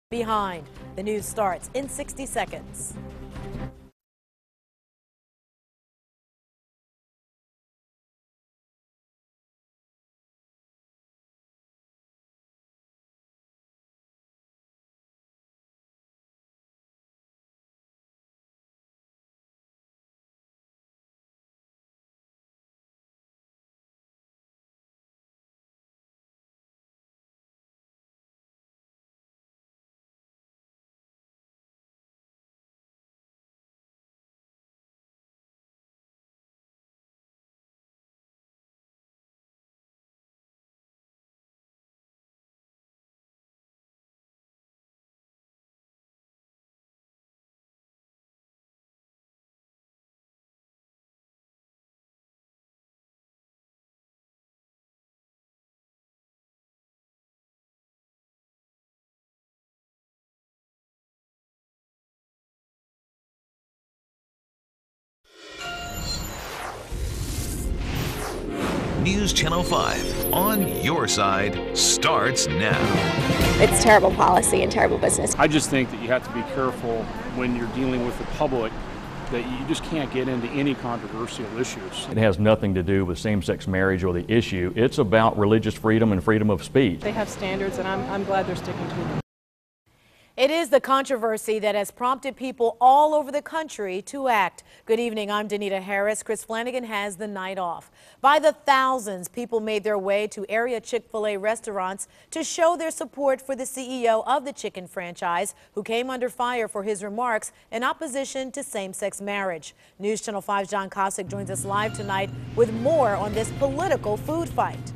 Behind. The news starts in 60 seconds. News Channel 5, on your side, starts now. It's terrible policy and terrible business. I just think that you have to be careful when you're dealing with the public, that you just can't get into any controversial issues. It has nothing to do with same-sex marriage or the issue. It's about religious freedom and freedom of speech. They have standards, and I'm glad they're sticking to them. It is the controversy that has prompted people all over the country to act. Good evening, I'm Danita Harris. Chris Flanagan has the night off. By the thousands, people made their way to area Chick-fil-A restaurants to show their support for the CEO of the chicken franchise, who came under fire for his remarks in opposition to same-sex marriage. News Channel 5's John Kosick joins us live tonight with more on this political food fight.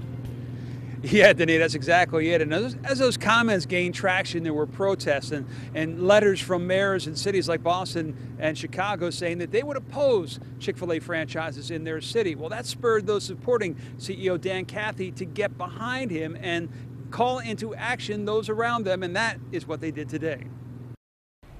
Yeah, Danita, that's exactly it. And as those comments gained traction, there were protests and letters from mayors in cities like Boston and Chicago saying that they would oppose Chick-fil-A franchises in their city. Well, that spurred those supporting CEO Dan Cathy to get behind him and call into action those around them, and that is what they did today.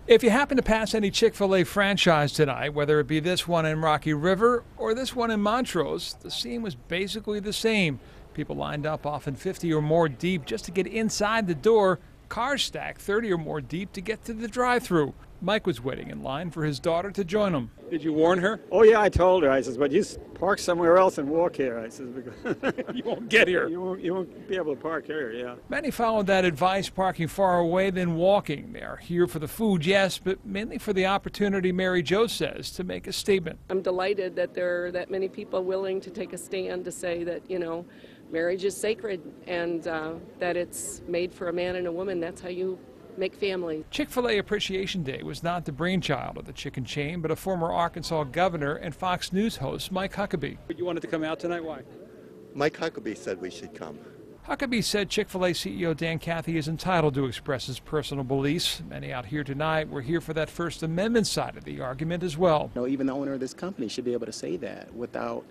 If you happen to pass any Chick-fil-A franchise tonight, whether it be this one in Rocky River or this one in Montrose, the scene was basically the same. People lined up often 50 or more deep just to get inside the door. Cars stacked 30 or more deep to get to the drive-thru. Mike was waiting in line for his daughter to join him. Did you warn her? Oh, yeah, I told her. I says, but you park somewhere else and walk here. I says, because You won't get here. You won't be able to park here, yeah. Many followed that advice, parking far away, then walking. They are here for the food, yes, but mainly for the opportunity, Mary Jo says, to make a statement. I'm delighted that there are that many people willing to take a stand to say that, you know, marriage is sacred and that it's made for a man and a woman. That's how you make family. Chick-fil-A Appreciation Day was not the brainchild of the chicken chain, but a former Arkansas governor and Fox News host, Mike Huckabee. You wanted to come out tonight? Why? Mike Huckabee said we should come. Huckabee said Chick-fil-A CEO Dan Cathy is entitled to express his personal beliefs. Many out here tonight were here for that First Amendment side of the argument as well. You know, even the owner of this company should be able to say that without,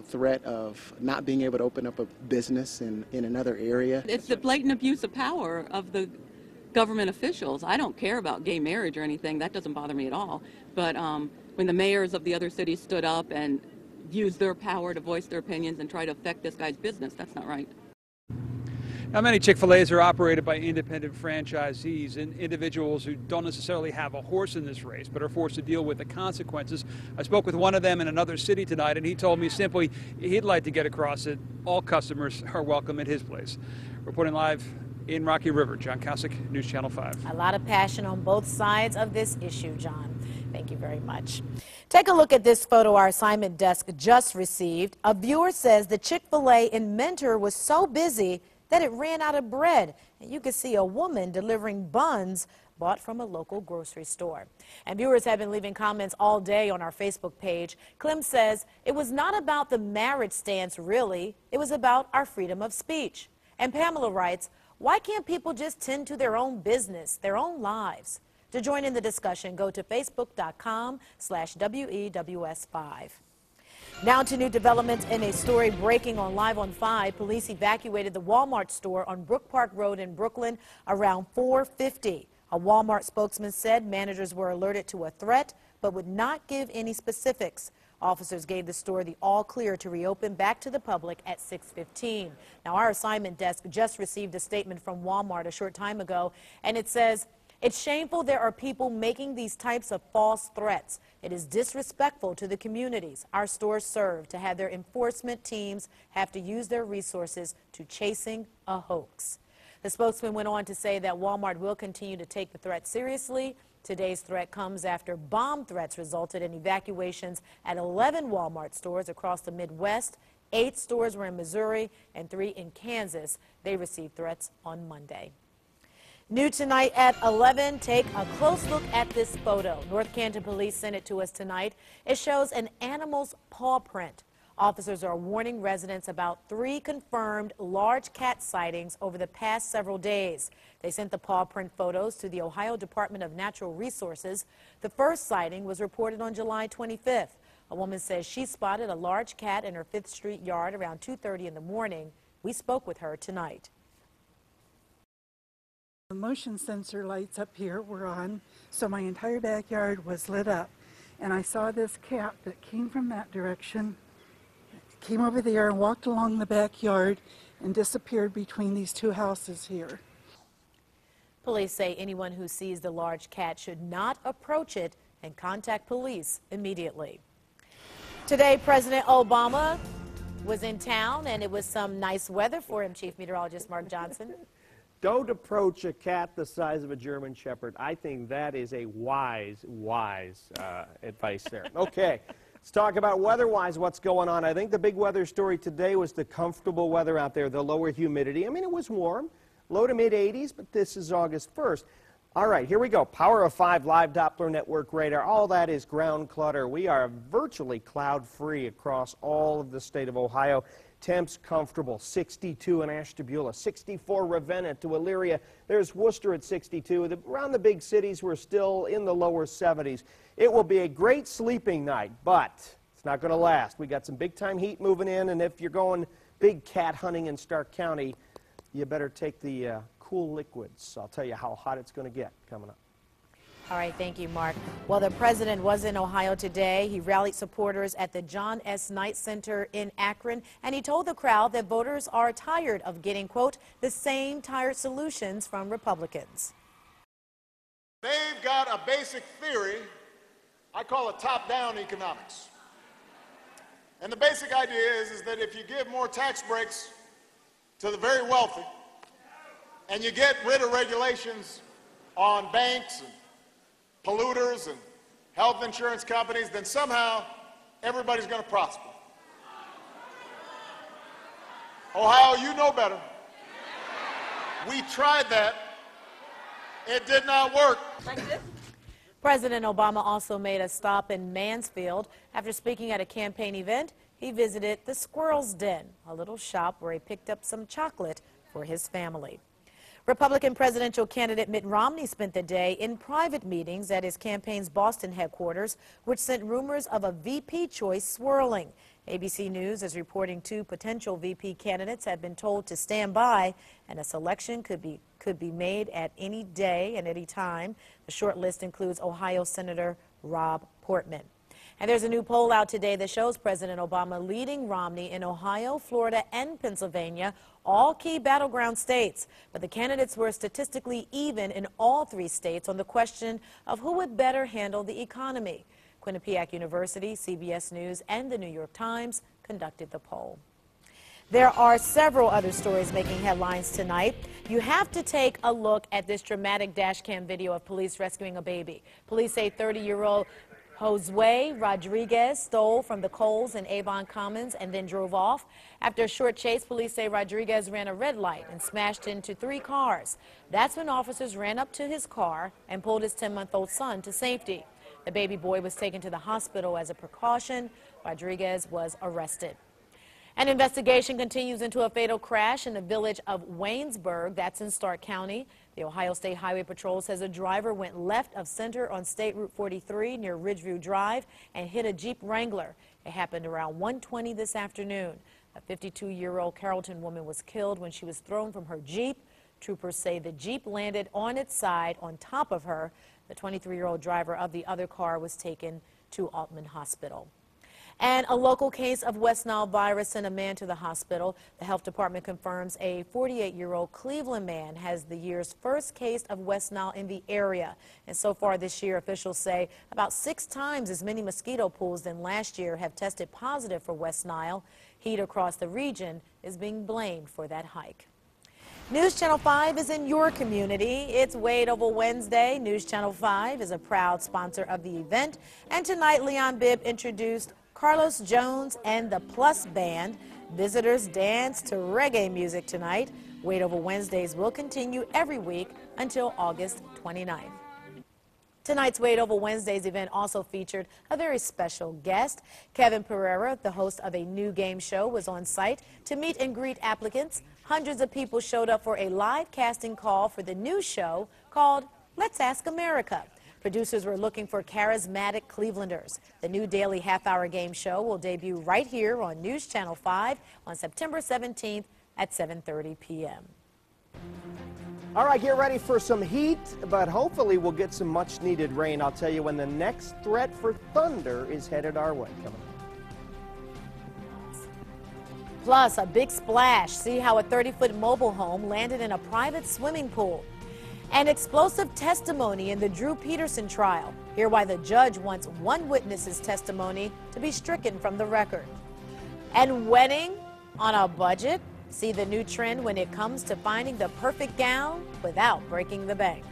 threat of not being able to open up a business in another area. It's the blatant abuse of power of the government officials. I don't care about gay marriage or anything. That doesn't bother me at all. But when the mayors of the other cities stood up and used their power to voice their opinions and try to affect this guy's business, that's not right. Now, many Chick-fil-A's are operated by independent franchisees and individuals who don't necessarily have a horse in this race, but are forced to deal with the consequences. I spoke with one of them in another city tonight, and he told me simply he'd like to get across that all customers are welcome at his place. Reporting live in Rocky River, John Kosick, News Channel 5. A lot of passion on both sides of this issue, John. Thank you very much. Take a look at this photo our assignment desk just received. A viewer says the Chick-fil-A in Mentor was so busy that it ran out of bread. And you can see a woman delivering buns bought from a local grocery store. And viewers have been leaving comments all day on our Facebook page. Clem says it was not about the marriage stance, really. It was about our freedom of speech. And Pamela writes, why can't people just tend to their own business, their own lives? To join in the discussion, go to facebook.com/WEWS5. Now to new developments in a story breaking on Live on 5. Police evacuated the Walmart store on Brook Park Road in Brooklyn around 4:50. A Walmart spokesman said managers were alerted to a threat but would not give any specifics. Officers gave the store the all clear to reopen back to the public at 6:15. Now, our assignment desk just received a statement from Walmart a short time ago, and it says, "It's shameful there are people making these types of false threats. It is disrespectful to the communities our stores serve to have their enforcement teams have to use their resources to chasing a hoax." The spokesman went on to say that Walmart will continue to take the threat seriously. Today's threat comes after bomb threats resulted in evacuations at 11 Walmart stores across the Midwest. 8 stores were in Missouri and 3 in Kansas. They received threats on Monday. New tonight at 11, take a close look at this photo. North Canton Police sent it to us tonight. It shows an animal's paw print. Officers are warning residents about 3 confirmed large cat sightings over the past several days. They sent the paw print photos to the Ohio Department of Natural Resources. The first sighting was reported on July 25th. A woman says she spotted a large cat in her 5th Street yard around 2:30 in the morning. We spoke with her tonight. The motion sensor lights up here were on, so my entire backyard was lit up. And I saw this cat that came from that direction, came over there and walked along the backyard and disappeared between these 2 houses here. Police say anyone who sees the large cat should not approach it and contact police immediately. Today, President Obama was in town, and it was some nice weather for him, Chief Meteorologist Mark Johnson. Don't approach a cat the size of a German Shepherd. I think that is a wise advice there. Okay, let's talk about weather-wise what's going on. I think the big weather story today was the comfortable weather out there, the lower humidity. I mean, it was warm, low to mid-80s, but this is August 1st. All right, here we go. Power of 5 live Doppler network radar. All that is ground clutter. We are virtually cloud-free across all of the state of Ohio. Temps comfortable, 62 in Ashtabula, 64 Ravenna to Elyria. There's Worcester at 62. Around the big cities, we're still in the lower 70s. It will be a great sleeping night, but it's not going to last. We got some big-time heat moving in, and if you're going big cat hunting in Stark County, you better take the cool liquids. I'll tell you how hot it's going to get coming up. All right, thank you, Mark. Well, the president was in Ohio today. He rallied supporters at the John S. Knight Center in Akron, and he told the crowd that voters are tired of getting, quote, the same tired solutions from Republicans. They've got a basic theory, I call it top-down economics. And the basic idea is that if you give more tax breaks to the very wealthy, and you get rid of regulations on banks and polluters and health insurance companies, then somehow everybody's going to prosper. Ohio, you know better. We tried that. It did not work. President Obama also made a stop in Mansfield. After speaking at a campaign event, he visited the Squirrel's Den, a little shop where he picked up some chocolate for his family. Republican presidential candidate Mitt Romney spent the day in private meetings at his campaign's Boston headquarters, which sent rumors of a VP choice swirling. ABC News is reporting 2 potential VP candidates have been told to stand by, and a selection could be made at any day and any time. The short list includes Ohio Senator Rob Portman. And there's a new poll out today that shows President Obama leading Romney in Ohio, Florida, and Pennsylvania, all key battleground states. But the candidates were statistically even in all 3 states on the question of who would better handle the economy. Quinnipiac University, CBS News, and the New York Times conducted the poll. There are several other stories making headlines tonight. You have to take a look at this dramatic dash cam video of police rescuing a baby. Police say 30-year-old Josue Rodriguez stole from the Kohl's in Avon Commons and then drove off. After a short chase, police say Rodriguez ran a red light and smashed into 3 cars. That's when officers ran up to his car and pulled his 10-month-old son to safety. The baby boy was taken to the hospital as a precaution. Rodriguez was arrested. An investigation continues into a fatal crash in the village of Waynesburg, that's in Stark County. The Ohio State Highway Patrol says a driver went left of center on State Route 43 near Ridgeview Drive and hit a Jeep Wrangler. It happened around 1:20 this afternoon. A 52-year-old Carrollton woman was killed when she was thrown from her Jeep. Troopers say the Jeep landed on its side on top of her. The 23-year-old driver of the other car was taken to Altman Hospital. And a local case of West Nile virus sent a man to the hospital. The health department confirms a 48-year-old Cleveland man has the year's first case of West Nile in the area. And so far this year, officials say about 6 times as many mosquito pools than last year have tested positive for West Nile. Heat across the region is being blamed for that hike. News Channel 5 is in your community. It's Wade Oval Wednesday. News Channel 5 is a proud sponsor of the event. And tonight, Leon Bibb introduced Carlos Jones and the Plus Band. Visitors dance to reggae music tonight. Wade Oval Wednesdays will continue every week until August 29th. Tonight's Wade Oval Wednesdays event also featured a very special guest. Kevin Pereira, the host of a new game show, was on site to meet and greet applicants. Hundreds of people showed up for a live casting call for the new show called Let's Ask America. Producers were looking for charismatic Clevelanders. The new daily half-hour game show will debut right here on News Channel 5 on September 17th at 7:30 p.m. All right, get ready for some heat, but hopefully we'll get some much-needed rain. I'll tell you when the next threat for thunder is headed our way. Coming up. Plus, a big splash. See how a 30-foot mobile home landed in a private swimming pool. An explosive testimony in the Drew Peterson trial. Hear why the judge wants one witness's testimony to be stricken from the record. And wedding on a budget? See the new trend when it comes to finding the perfect gown without breaking the bank.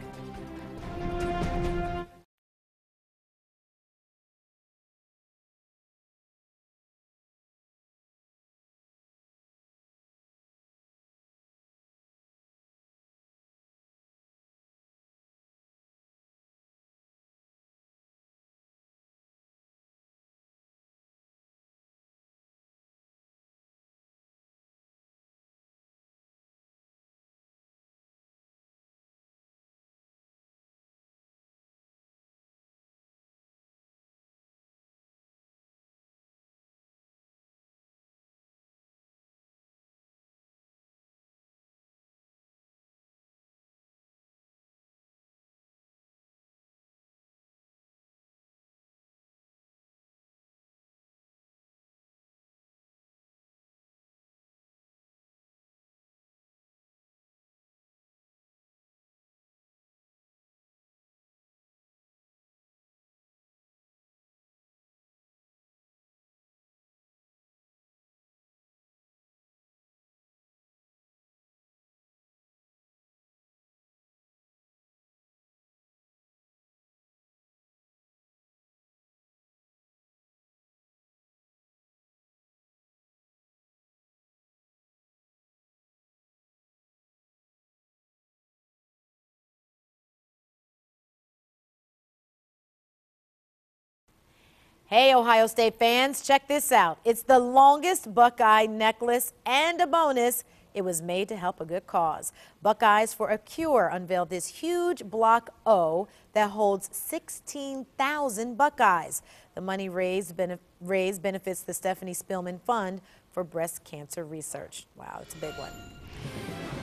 Hey, Ohio State fans, check this out. It's the longest Buckeye necklace and a bonus. It was made to help a good cause. Buckeyes for a Cure unveiled this huge block O that holds 16,000 Buckeyes. The money raised benefits the Stephanie Spillman Fund for breast cancer research. Wow, it's a big one.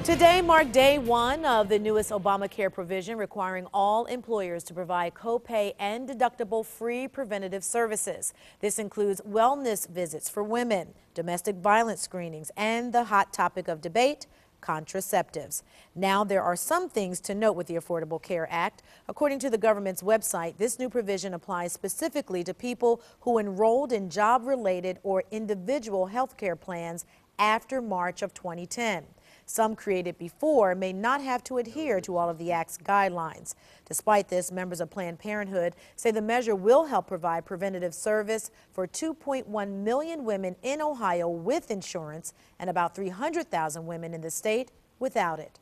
Today marked day one of the newest Obamacare provision requiring all employers to provide copay and deductible free preventative services. This includes wellness visits for women, domestic violence screenings, and the hot topic of debate, contraceptives. Now there are some things to note with the Affordable Care Act. According to the government's website, this new provision applies specifically to people who enrolled in job-related or individual health care plans after March of 2010. Some created before may not have to adhere to all of the Act's guidelines. Despite this, members of Planned Parenthood say the measure will help provide preventative service for 2.1 million women in Ohio with insurance and about 300,000 women in the state without it.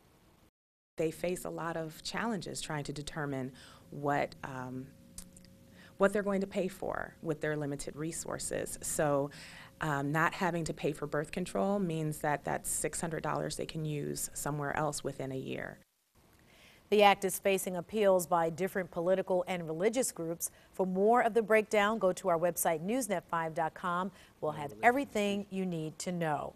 They face a lot of challenges trying to determine what they're going to pay for with their limited resources. So not having to pay for birth control means that that's $600 they can use somewhere else within a year. The act is facing appeals by different political and religious groups. For more of the breakdown, go to our website, newsnet5.com. We'll have everything you need to know.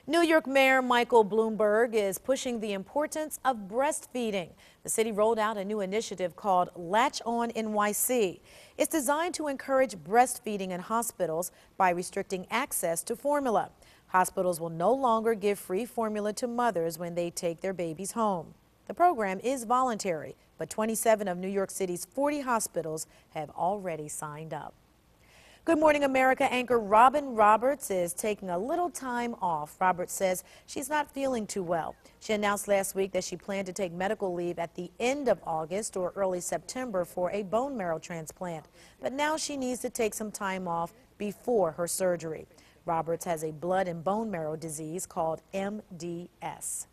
New York Mayor Michael Bloomberg is pushing the importance of breastfeeding. The city rolled out a new initiative called Latch On NYC. It's designed to encourage breastfeeding in hospitals by restricting access to formula. Hospitals will no longer give free formula to mothers when they take their babies home. The program is voluntary, but 27 of New York City's 40 hospitals have already signed up. Good Morning America anchor Robin Roberts is taking a little time off. Roberts says she's not feeling too well. She announced last week that she planned to take medical leave at the end of August or early September for a bone marrow transplant. But now she needs to take some time off before her surgery. Roberts has a blood and bone marrow disease called MDS.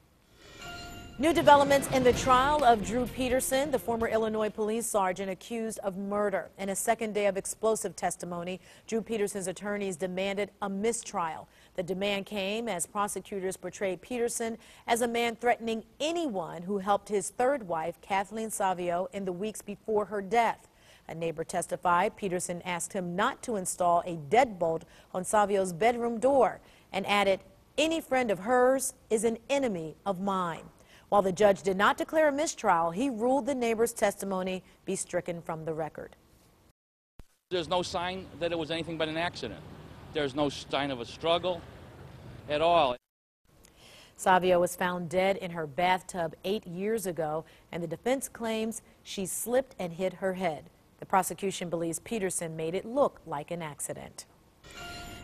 New developments in the trial of Drew Peterson, the former Illinois police sergeant accused of murder. In a second day of explosive testimony, Drew Peterson's attorneys demanded a mistrial. The demand came as prosecutors portrayed Peterson as a man threatening anyone who helped his third wife, Kathleen Savio, in the weeks before her death. A neighbor testified Peterson asked him not to install a deadbolt on Savio's bedroom door and added, "Any friend of hers is an enemy of mine." While the judge did not declare a mistrial, he ruled the neighbor's testimony be stricken from the record. There's no sign that it was anything but an accident. There's no sign of a struggle at all. Savio was found dead in her bathtub 8 years ago, and the defense claims she slipped and hit her head. The prosecution believes Peterson made it look like an accident.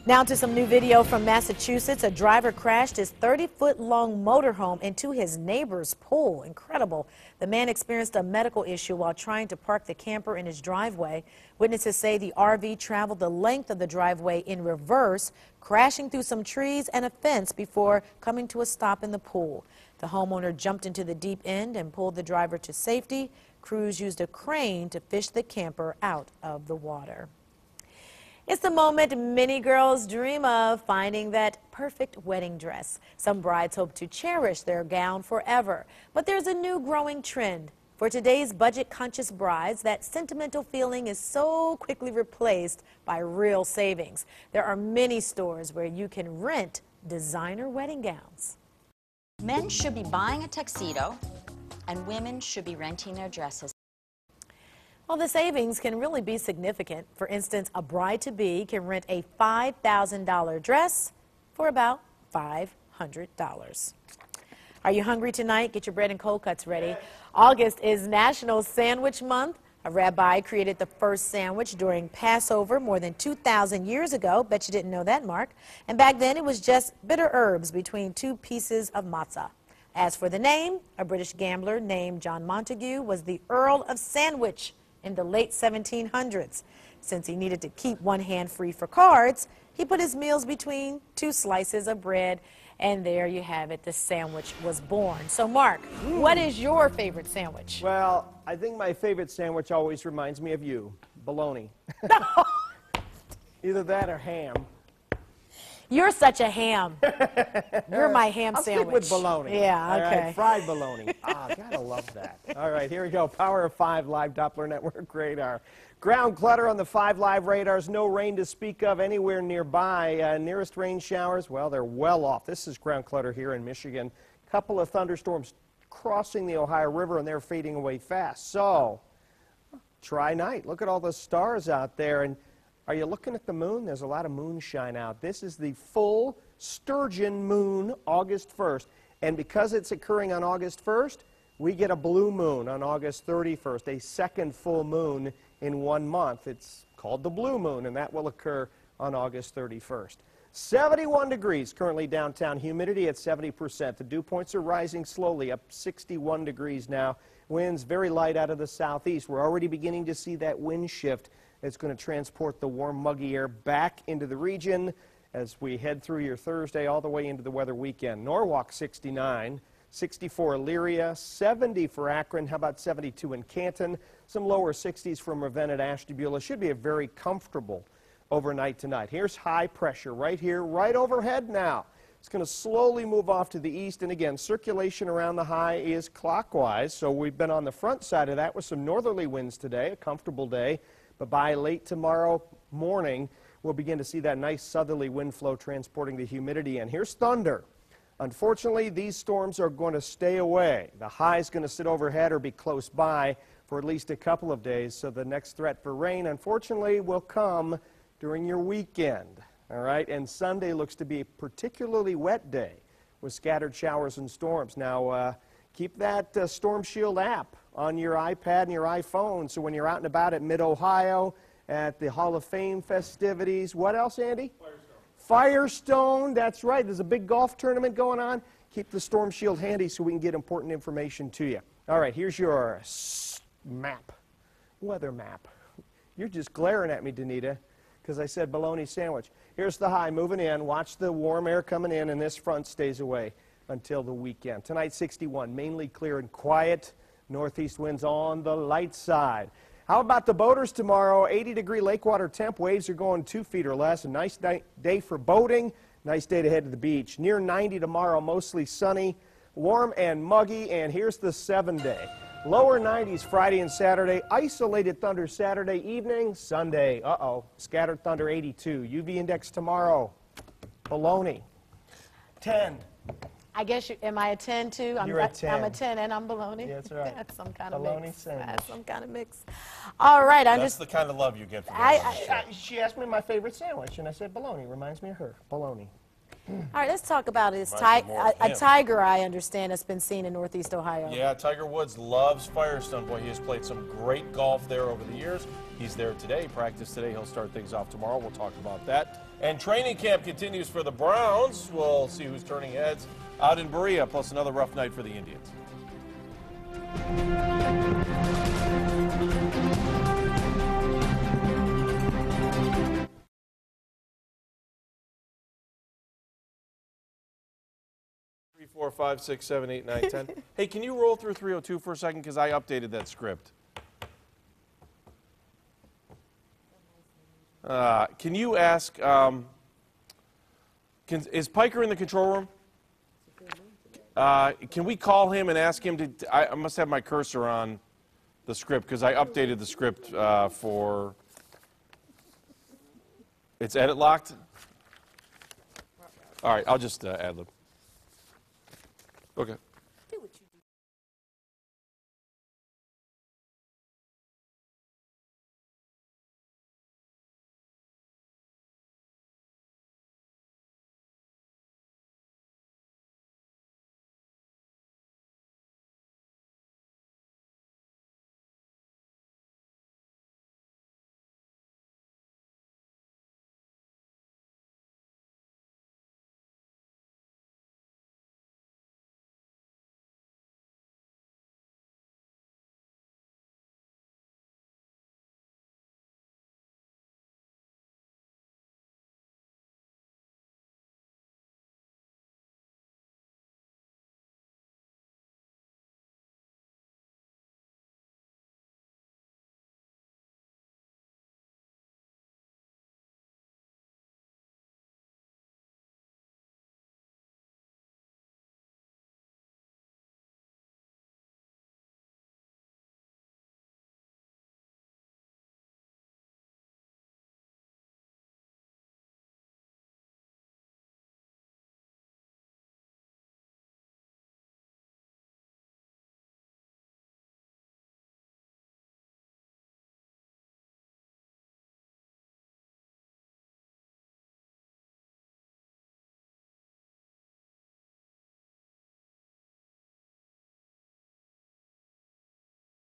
Now to some new video from Massachusetts. A driver crashed his 30-foot-long motorhome into his neighbor's pool. Incredible. The man experienced a medical issue while trying to park the camper in his driveway. Witnesses say the RV traveled the length of the driveway in reverse, crashing through some trees and a fence before coming to a stop in the pool. The homeowner jumped into the deep end and pulled the driver to safety. Crews used a crane to fish the camper out of the water. It's the moment many girls dream of, finding that perfect wedding dress. Some brides hope to cherish their gown forever, but there's a new growing trend. For today's budget-conscious brides, that sentimental feeling is so quickly replaced by real savings. There are many stores where you can rent designer wedding gowns. Men should be buying a tuxedo, and women should be renting their dresses. Well, the savings can really be significant. For instance, a bride-to-be can rent a $5,000 dress for about $500. Are you hungry tonight? Get your bread and cold cuts ready. August is National Sandwich Month. A rabbi created the first sandwich during Passover more than 2,000 years ago. Bet you didn't know that, Mark. And back then, it was just bitter herbs between two pieces of matzah. As for the name, a British gambler named John Montague was the Earl of Sandwich in the late 1700s. Since he needed to keep one hand free for cards, he put his meals between two slices of bread, and there you have it. The sandwich was born. So, Mark, what is your favorite sandwich? Well, I think my favorite sandwich always reminds me of you, bologna. Either that or ham. You're such a ham. You're my ham I'll sandwich. Stick with bologna. Yeah, okay. All right, fried bologna. Gotta love that. All right, here we go. Power of 5 live Doppler network radar. Ground clutter on the 5 live radars. No rain to speak of anywhere nearby. Nearest rain showers, well, they're well off. This is ground clutter here in Michigan. Couple of thunderstorms crossing the Ohio River, and they're fading away fast. So, try night. Look at all the stars out there. And are you looking at the moon? There's a lot of moonshine out. This is the full sturgeon moon, August 1st. And because it's occurring on August 1st, we get a blue moon on August 31st, a second full moon in 1 month. It's called the blue moon, and that will occur on August 31st. 71 degrees currently downtown, humidity at 70%. The dew points are rising slowly, up 61 degrees now. Winds very light out of the southeast. We're already beginning to see that wind shift. It's going to transport the warm, muggy air back into the region as we head through your Thursday all the way into the weather weekend. Norwalk 69, 64 Elyria, 70 for Akron. How about 72 in Canton? Some lower 60s from Ravenna to Ashtabula. Should be a very comfortable overnight tonight. Here's high pressure right here, right overhead now. It's going to slowly move off to the east, and again, circulation around the high is clockwise, so we've been on the front side of that with some northerly winds today, a comfortable day. But by late tomorrow morning, we'll begin to see that nice southerly wind flow transporting the humidity in. Here's thunder. Unfortunately, these storms are going to stay away. The high is going to sit overhead or be close by for at least a couple of days, so the next threat for rain, unfortunately, will come during your weekend. All right, and Sunday looks to be a particularly wet day with scattered showers and storms. Now, keep that Storm Shield app on your iPad and your iPhone, so when you're out and about at Mid-Ohio, at the Hall of Fame festivities, what else, Andy? Firestone, that's right. There's a big golf tournament going on. Keep the Storm Shield handy so we can get important information to you. All right, here's your map, weather map. You're just glaring at me, Danita, because I said bologna sandwich. Here's the high moving in. Watch the warm air coming in, and this front stays away until the weekend. Tonight, 61, mainly clear and quiet. Northeast winds on the light side. How about the boaters tomorrow? 80-degree lakewater temp. Waves are going 2 feet or less. A nice day for boating. Nice day to head to the beach. Near 90 tomorrow, mostly sunny, warm and muggy. And here's the 7-day. Lower 90s Friday and Saturday. Isolated thunder Saturday evening. Sunday, scattered thunder 82. UV index tomorrow. Baloney. 10. I guess am I a 10 too? You're a 10. I'm a 10 and I'm baloney. That's right. That's some kind of Baloney mix. sandwich. That's some kind of mix. All right, That's the kind of love you get from She asked me my favorite sandwich, and I said bologna. Reminds me of her. Bologna. All right, let's talk about this Reminds me more of a him. tiger, I understand, has been seen in Northeast Ohio. Yeah, Tiger Woods loves Firestone. Boy, he has played some great golf there over the years. He's there today, practice today. He'll start things off tomorrow. We'll talk about that. And training camp continues for the Browns. We'll see who's turning heads out in Berea, plus another rough night for the Indians. Three, 4, 5, 6, 7, 8, 9, 10. Hey, can you roll through 302 for a second? Because I updated that script. Can you ask, is Piker in the control room? Can we call him and ask him to, I must have my cursor on the script because I updated the script for, it's edit locked? All right, I'll just ad lib. Okay.